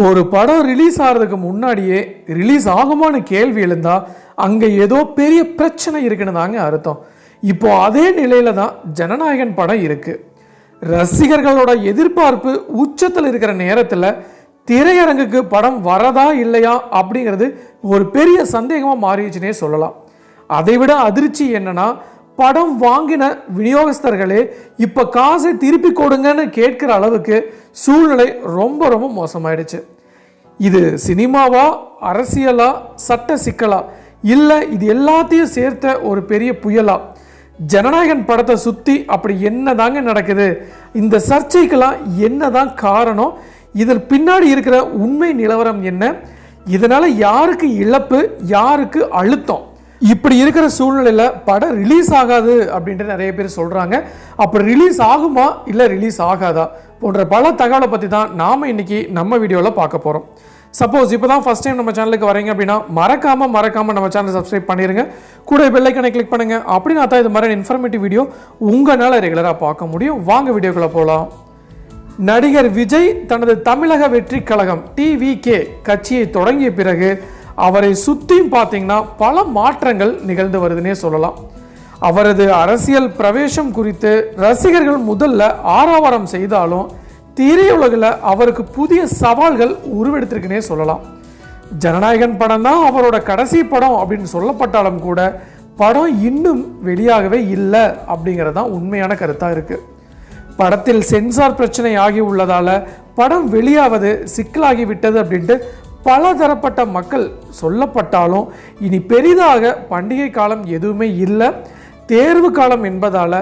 ஒரு படம் ரிலீஸ் ஆகிறதுக்கு முன்னாடியே ரிலீஸ் ஆகுமான்னு கேள்வி எழுந்தா அங்கே ஏதோ பெரிய பிரச்சனை இருக்குன்னு தாங்க அர்த்தம். இப்போ அதே நிலையில தான் ஜனநாயகன் படம் இருக்கு. ரசிகர்களோட எதிர்பார்ப்பு உச்சத்தில் இருக்கிற நேரத்தில் திரையரங்குக்கு படம் வரதா இல்லையா அப்படிங்கிறது ஒரு பெரிய சந்தேகமாக மாறிடுச்சுன்னே சொல்லலாம். அதை விட அதிர்ச்சி என்னன்னா, படம் வாங்கின விநியோகஸ்தர்களே இப்போ காசை திருப்பி கொடுங்கன்னு கேட்கிற அளவுக்கு சூழ்நிலை ரொம்ப ரொம்ப மோசமாயிடுச்சு. இது சினிமாவா, அரசியலா, சட்ட சிக்கலா, இல்லை இது எல்லாத்தையும் சேர்த்த ஒரு பெரிய புயலா? ஜனநாயகன் படத்தை சுற்றி அப்படி என்ன தாங்க நடக்குது? இந்த சர்ச்சைக்கெல்லாம் என்னதான் காரணம்? இதில் பின்னாடி இருக்கிற உண்மை நிலவரம் என்ன? இதனால யாருக்கு இழப்பு, யாருக்கு அழுத்தம்? இப்படி இருக்கிற சூழ்நிலையில் படம் ரிலீஸ் ஆகாது அப்படின்ட்டு நிறைய பேர் சொல்கிறாங்க. அப்படி ரிலீஸ் ஆகுமா இல்லை ரிலீஸ் ஆகாதா போன்ற பல தகவலை பற்றி தான் நாம் இன்னைக்கு நம்ம வீடியோவில் பார்க்க போகிறோம். சப்போஸ் இப்போ தான் ஃபஸ்ட் டைம் நம்ம சேனலுக்கு வரீங்க அப்படின்னா மறக்காமல் நம்ம சேனலை சப்ஸ்கிரைப் பண்ணிடுங்க. கூட பெல் ஐக்கனை கிளிக் பண்ணுங்கள். அப்படின்னா தான் இது மாதிரி இன்ஃபர்மேட்டிவ் வீடியோ உங்களால் ரெகுலராக பார்க்க முடியும். வாங்க வீடியோக்குள்ளே போகலாம். நடிகர் விஜய் தனது தமிழக வெற்றி கழகம் TVK கட்சியை தொடங்கிய பிறகு அவரை சுற்றியும் பார்த்தீங்கன்னா பல மாற்றங்கள் நிகழ்ந்து வருதுன்னே சொல்லலாம். அவரது அரசியல் பிரவேசம் குறித்து ரசிகர்கள் முதல்ல ஆரவாரம் செய்தாலும் திரையுலகில் அவருக்கு புதிய சவால்கள் உருவெடுத்திருக்குன்னே சொல்லலாம். ஜனநாயகன் படம் தான் அவரோட கடைசி படம் அப்படின்னு சொல்லப்பட்டாலும் கூட படம் இன்னும் வெளியாகவே இல்லை அப்படிங்கிறது தான் உண்மையான கருத்தாக இருக்குது. படத்தில் சென்சார் பிரச்சனை ஆகி உள்ளதால படம் வெளியாவது சிக்கலாகி விட்டது அப்படின்ட்டு பல தரப்பட்ட மக்கள் சொல்லப்பட்டாலும் இனி பெரிதாக பண்டிகை காலம் எதுவுமே இல்லை, தேர்வு காலம் என்பதால்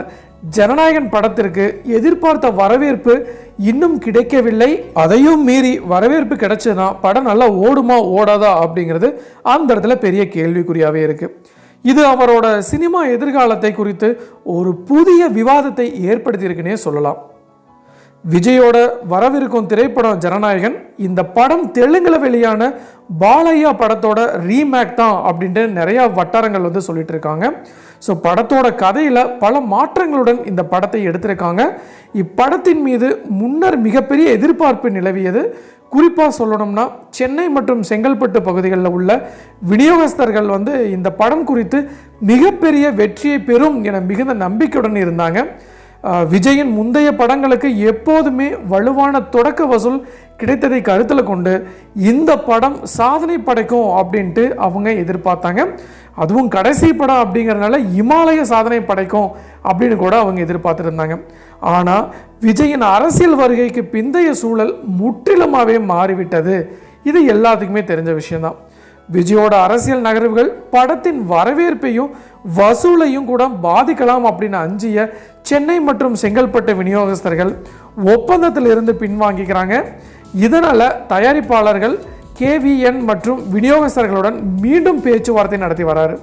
ஜனநாயகன் படத்திற்கு எதிர்பார்த்த வரவேற்பு இன்னும் கிடைக்கவில்லை. அதையும் மீறி வரவேற்பு கிடைச்சதுன்னா படம் நல்லா ஓடுமா ஓடாதா அப்படிங்கிறது அந்த இடத்துல பெரிய கேள்விக்குறியாகவே இருக்குது. இது அவரோட சினிமா எதிர்காலத்தை குறித்து ஒரு புதிய விவாதத்தை ஏற்படுத்தியிருக்குன்னே சொல்லலாம். விஜயோட வரவிருக்கும் திரைப்படம் ஜனநாயகன். இந்த படம் தெலுங்குல வெளியான பாலையா படத்தோட ரீமேக் தான் அப்படின்ட்டு நிறைய வட்டாரங்கள் வந்து சொல்லிட்டு இருக்காங்க. ஸோ படத்தோட கதையில் பல மாற்றங்களுடன் இந்த படத்தை எடுத்திருக்காங்க. இப்படத்தின் மீது முன்னர் மிகப்பெரிய எதிர்பார்ப்பு நிலவியது. குறிப்பாக சொல்லணும்னா சென்னை மற்றும் செங்கல்பட்டு பகுதிகளில் உள்ள விநியோகஸ்தர்கள் வந்து இந்த படம் குறித்து மிகப்பெரிய வெற்றியை பெறும் என மிகுந்த நம்பிக்கையுடன் இருந்தாங்க. விஜயின் முந்தைய படங்களுக்கு எப்போதுமே வலுவான தொடக்க வசூல் கிடைத்ததை கருத்தில் கொண்டு இந்த படம் சாதனை படைக்கும் அப்படின்ட்டு அவங்க எதிர்பார்த்தாங்க. அதுவும் கடைசி படம் அப்படிங்கிறதுனால இமாலய சாதனை படைக்கும் அப்படின்னு கூட அவங்க எதிர்பார்த்துருந்தாங்க. ஆனால் விஜயின் அரசியல் வருகைக்கு பிந்தைய சூழல் முற்றிலுமாகவே மாறிவிட்டது. இது எல்லாத்துக்குமே தெரிஞ்ச விஷயம்தான். விஜயோட அரசியல் நகர்வுகள் படத்தின் வரவேற்பையும் வசூலையும் கூட பாதிக்கலாம் அப்படின்னு அஞ்சிய சென்னை மற்றும் செங்கல்பட்டு விநியோகஸ்தர்கள் ஒப்பந்தத்தில் இருந்து பின்வாங்கிக்கிறாங்க. இதனால் தயாரிப்பாளர்கள் KVN மற்றும் விநியோகஸ்தர்களுடன் மீண்டும் பேச்சுவார்த்தை நடத்தி வராரு.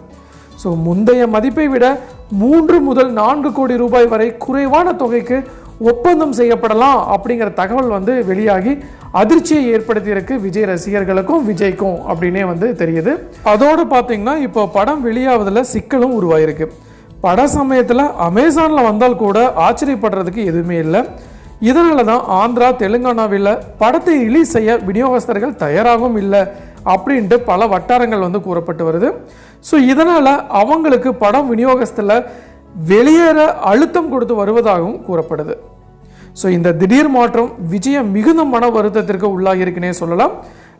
ஸோ முந்தைய மதிப்பை விட 3 முதல் 4 கோடி ரூபாய் வரை குறைவான தொகைக்கு ஒப்பந்தம் செய்யப்படலாம் அப்படிங்கிற தகவல் வந்து வெளியாகி அதிர்ச்சியை ஏற்படுத்தியிருக்கு விஜய் ரசிகர்களுக்கும் விஜய்க்கும் அப்படின்னே வந்து தெரியுது. அதோடு பார்த்தீங்கன்னா இப்போ படம் வெளியாவதில் சிக்கலும் உருவாயிருக்கு. பட சமயத்தில் அமேசானில் வந்தால் கூட ஆச்சரியப்படுறதுக்கு எதுவுமே இல்லை. இதனால தான் ஆந்திரா, தெலுங்கானாவில் படத்தை ரிலீஸ் செய்ய விநியோகஸ்தர்கள் தயாராகவும் இல்லை அப்படின்ட்டு பல வட்டாரங்கள் வந்து கூறப்பட்டு வருது. ஸோ இதனால் அவங்களுக்கு படம் விநியோகஸ்தில் வெளியேற அழுத்தம் கொடுத்து வருவதாகவும் கூறப்படுது. ஸோ இந்த திடீர் மாற்றம் விஜயை மிகுந்த மன வருத்தத்திற்கு உள்ளாகியிருக்குன்னே சொல்லலாம்.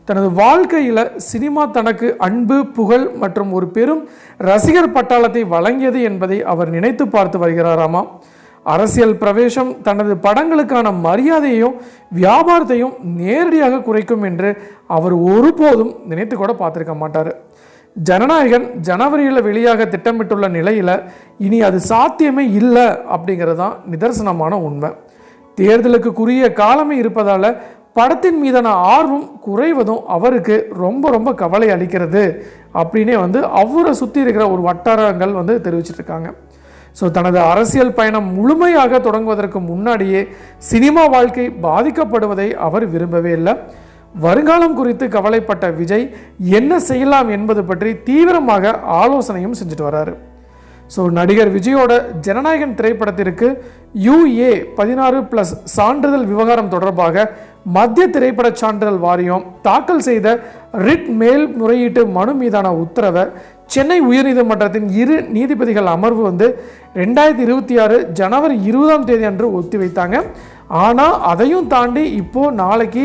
தனது வாழ்க்கையில் சினிமா தனக்கு அன்பு, புகழ் மற்றும் ஒரு பெரும் ரசிகர் பட்டாளத்தை வழங்கியது என்பதை அவர் நினைத்து பார்த்து வருகிறாராமா. அரசியல் பிரவேசம் தனது படங்களுக்கான மரியாதையையும் வியாபாரத்தையும் நேரடியாக குறைக்கும் என்று அவர் ஒருபோதும் நினைத்து கூட பார்த்துருக்க மாட்டார். ஜனநாயகன் ஜனவரியில் வெளியாக திட்டமிட்டுள்ள நிலையில் இனி அது சாத்தியமே இல்லை அப்படிங்கிறது தான் நிதர்சனமான உண்மை. தேர்தலுக்கு குறிய காலமே இருப்பதால் படத்தின் மீதான ஆர்வம் குறைவதும் அவருக்கு ரொம்ப ரொம்ப கவலை அளிக்கிறது அப்படின்னே வந்து அவரை சுற்றி இருக்கிற ஒரு வட்டாரங்கள் வந்து தெரிவிச்சிட்ருக்காங்க. ஸோ தனது அரசியல் பயணம் முழுமையாக தொடங்குவதற்கு முன்னாடியே சினிமா வாழ்க்கை பாதிக்கப்படுவதை அவர் விரும்பவே இல்லை. வருங்காலம் குறித்து கவலைப்பட்ட விஜய் என்ன செய்யலாம் என்பது பற்றி தீவிரமாக ஆலோசனையும் செஞ்சுட்டு வராரு. ஸோ நடிகர் விஜயோட ஜனநாயகன் திரைப்படத்திற்கு UA-16+ சான்றிதழ் விவகாரம் தொடர்பாக மத்திய திரைப்பட சான்றிதழ் வாரியம் தாக்கல் செய்த ரிட் மேல்முறையீட்டு மனு மீதான உத்தரவை சென்னை உயர்நீதிமன்றத்தின் 2 நீதிபதிகள் அமர்வு 2026 ஜனவரி 20 அன்று ஒத்திவைத்தாங்க. ஆனால் அதையும் தாண்டி இப்போது நாளைக்கு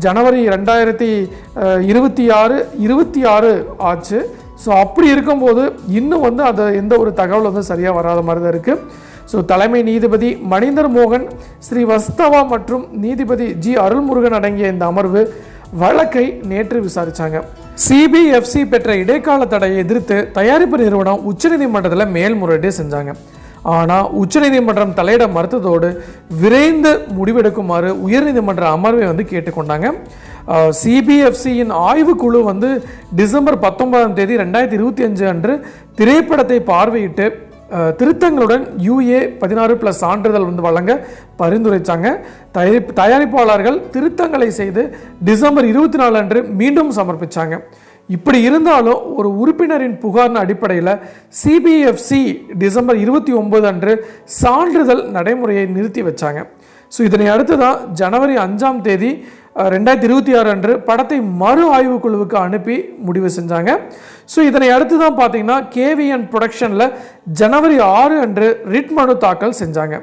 ஜனவரி 2026 ஆச்சு. ஸோ அப்படி இருக்கும்போது இன்னும் அது எந்த ஒரு தகவல் சரியாக வராத மாதிரி தான் இருக்குது. ஸோ தலைமை நீதிபதி மணிந்தர் மோகன் ஸ்ரீவஸ்தவா மற்றும் நீதிபதி ஜி அருள்முருகன் அடங்கிய இந்த அமர்வு வழக்கை நேற்று விசாரித்தாங்க. சிபிஎஃப்சி பெற்ற இடைக்கால தடையை எதிர்த்து தயாரிப்பு நிறுவனம் உச்சநீதிமன்றத்தில் மேல்முறையீடு செஞ்சாங்க. ஆனால் உச்சநீதிமன்றம் தலையிட மறுத்ததோடு விரைந்து முடிவெடுக்குமாறு உயர்நீதிமன்ற அமர்வை கேட்டுக்கொண்டாங்க. சிபிஎஃப்சியின் ஆய்வுக்குழு டிசம்பர் 19 2025 அன்று திரைப்படத்தை பார்வையிட்டு திருத்தங்களுடன் UA-16+ சான்றிதழ் வழங்க பரிந்துரைச்சாங்க. தயாரிப்பாளர்கள் திருத்தங்களை செய்து டிசம்பர் 24 அன்று மீண்டும் சமர்ப்பித்தாங்க. இப்படி இருந்தாலும் ஒரு உறுப்பினரின் புகாரின் அடிப்படையில் சிபிஎஃப்சி டிசம்பர் 29 அன்று சான்றிதழ் நடைமுறையை நிறுத்தி வச்சாங்க. ஸோ இதனை அடுத்து தான் ஜனவரி 5 2026 அன்று படத்தை மறு ஆய்வுக்குழுவுக்கு அனுப்பி முடிவு செஞ்சாங்க. ஸோ இதனை அடுத்து தான் பார்த்தீங்கன்னா KVN ப்ரொடக்ஷனில் ஜனவரி 6 அன்று ரிட் மனு தாக்கல் செஞ்சாங்க.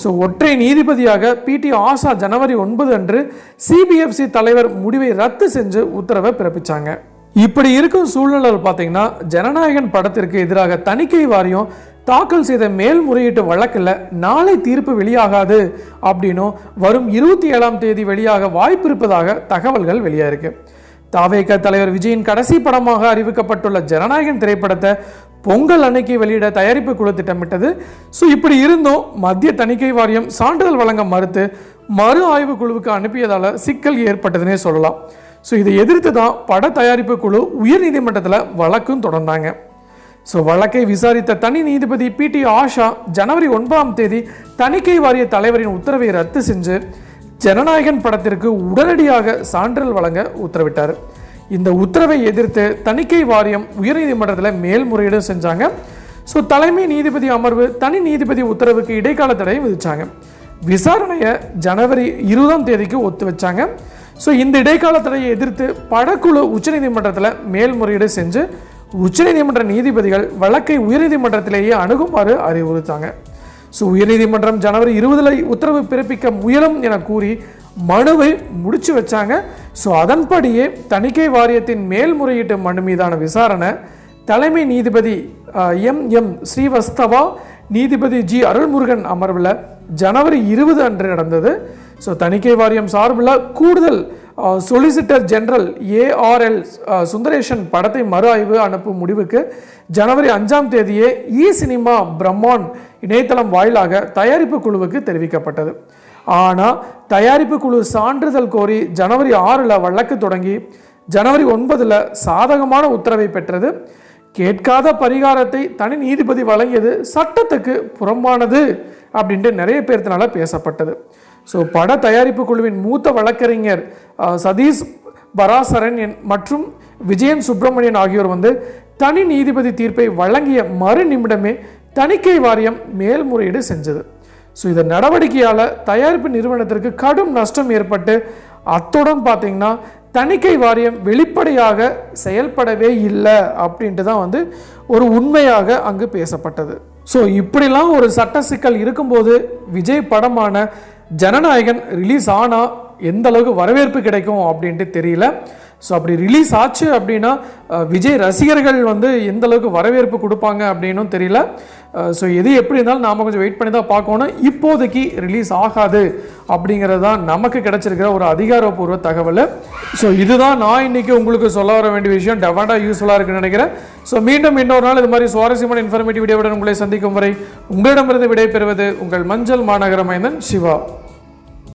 ஸோ ஒற்றை நீதிபதியாக PT ஆஷா ஜனவரி 9 அன்று சிபிஎஃப்சி தலைவர் முடிவை ரத்து செஞ்சு உத்தரவை பிறப்பிச்சாங்க. இப்படி இருக்கும் சூழ்நிலையில் பார்த்தீங்கன்னா ஜனநாயகன் படத்திற்கு எதிராக தணிக்கை வாரியம் தாக்கல் செய்த மேல்முறையீட்டு வழக்கில் நாளை தீர்ப்பு வெளியாகாது அப்படின்னும் வரும் 27 வெளியாக வாய்ப்பு இருப்பதாக தகவல்கள் வெளியாயிருக்கு. தாவேக தலைவர் விஜயின் கடைசி படமாக அறிவிக்கப்பட்டுள்ள ஜனநாயகன் திரைப்படத்தை பொங்கல் அன்னைக்கு வெளியிட தயாரிப்பு குழு திட்டமிட்டது. ஸோ இப்படி இருந்தும் மத்திய தணிக்கை வாரியம் சான்றிதழ் வழங்க மறுத்து மறு ஆய்வு குழுவுக்கு அனுப்பியதால் சிக்கல் ஏற்பட்டதுன்னே சொல்லலாம். ஸோ இதை எதிர்த்து தான் பட தயாரிப்பு குழு உயர்நீதிமன்றத்தில் வழக்கும் தொடர்ந்தாங்க. ஸோ வழக்கை விசாரித்த தனி நீதிபதி PT ஆஷா ஜனவரி 9 தணிக்கை வாரிய தலைவரின் உத்தரவை ரத்து செஞ்சு ஜனநாயகன் படத்திற்கு உடனடியாக சான்றிதழ் வழங்க உத்தரவிட்டார். இந்த உத்தரவை எதிர்த்து தணிக்கை வாரியம் உயர்நீதிமன்றத்தில் மேல்முறையீடு செஞ்சாங்க. ஸோ தலைமை நீதிபதி அமர்வு தனி நீதிபதி உத்தரவுக்கு இடைக்கால தடையை விதிச்சாங்க. விசாரணையை ஜனவரி 20 ஒத்து வச்சாங்க. ஸோ இந்த இடைக்கால தடையை எதிர்த்து படக்குழு உச்சநீதிமன்றத்தில் மேல்முறையீடு செஞ்சு உச்சநீதிமன்ற நீதிபதிகள் வழக்கை உயர்நீதிமன்றத்திலேயே அணுகுமாறு அறிவுறுத்தாங்க. ஸோ உயர்நீதிமன்றம் ஜனவரி 20 உத்தரவு பிறப்பிக்க முயலும் என கூறி மனுவை முடிச்சு வச்சாங்க. ஸோ அதன்படியே தணிக்கை வாரியத்தின் மேல்முறையீட்டு மனு மீதான விசாரணை தலைமை நீதிபதி MM ஸ்ரீவஸ்தவா நீதிபதி ஜி அருள்முருகன் அமர்வில் ஜனவரி 20 அன்று நடந்தது. ஸோ தணிக்கை வாரியம் சார்பில் கூடுதல் சொலிசிட்டர் ஜெனரல் ARL சுந்தரேஷன் படத்தை மறு ஆய்வு அனுப்பும் முடிவுக்கு ஜனவரி 5 சினிமா பிரம்மான் இணையதளம் வாயிலாக தயாரிப்பு குழுவுக்கு தெரிவிக்கப்பட்டது. ஆனால் தயாரிப்பு குழு சான்றிதழ் கோரி ஜனவரி 6 வழக்கு தொடங்கி ஜனவரி 9 சாதகமான உத்தரவை பெற்றது. கேட்காத பரிகாரத்தை தனி நீதிபதி வழங்கியது சட்டத்துக்கு புறம்பானது அப்படின்ட்டு நிறைய பேர்த்தினால பேசப்பட்டது. ஸோ பட தயாரிப்பு குழுவின் மூத்த வழக்கறிஞர் சதீஷ் பராசரன் மற்றும் விஜயன் சுப்பிரமணியன் ஆகியோர் தனி நீதிபதி தீர்ப்பை வழங்கிய மறு நிமிடமே தணிக்கை வாரியம் மேல்முறையீடு செஞ்சது. ஸோ இந்த நடவடிக்கையால் தயாரிப்பு நிறுவனத்திற்கு கடும் நஷ்டம் ஏற்பட்டு அத்துடன் பார்த்தீங்கன்னா தணிக்கை வாரியம் வெளிப்படையாக செயல்படவே இல்லை அப்படின்ட்டு தான் ஒரு உண்மையாக அங்கு பேசப்பட்டது. ஸோ இப்படிலாம் ஒரு சட்ட சிக்கல் இருக்கும்போது விஜய் படமான ஜனநாயகன் ரிலீஸ் ஆனால் எந்த அளவுக்கு வரவேற்பு கிடைக்கும் அப்படின்ட்டு தெரியல. ஸோ அப்படி ரிலீஸ் ஆச்சு அப்படின்னா விஜய் ரசிகர்கள் எந்த அளவுக்கு வரவேற்பு கொடுப்பாங்க அப்படின்னும் தெரியல. ஸோ எது எப்படி இருந்தாலும் நாம் கொஞ்சம் வெயிட் பண்ணி தான் பார்க்கணும். இப்போதைக்கு ரிலீஸ் ஆகாது அப்படிங்கிறது தான் நமக்கு கிடைச்சிருக்கிற ஒரு அதிகாரப்பூர்வ தகவல். ஸோ இதுதான் நான் இன்னைக்கு உங்களுக்கு சொல்ல வர வேண்டிய விஷயம். டெஃபினட்டாக யூஸ்ஃபுல்லாக இருக்குன்னு நினைக்கிறேன். ஸோ மீண்டும் இன்னொரு நாள் இது மாதிரி சுவாரஸ்யமான இன்ஃபர்மேட்டிவ் வீடியோவுடன் உங்களை சந்திக்கும் வரை உங்களிடமிருந்து விடைபெறுவது உங்கள் மஞ்சள் மாநகர மைந்தன் சிவா.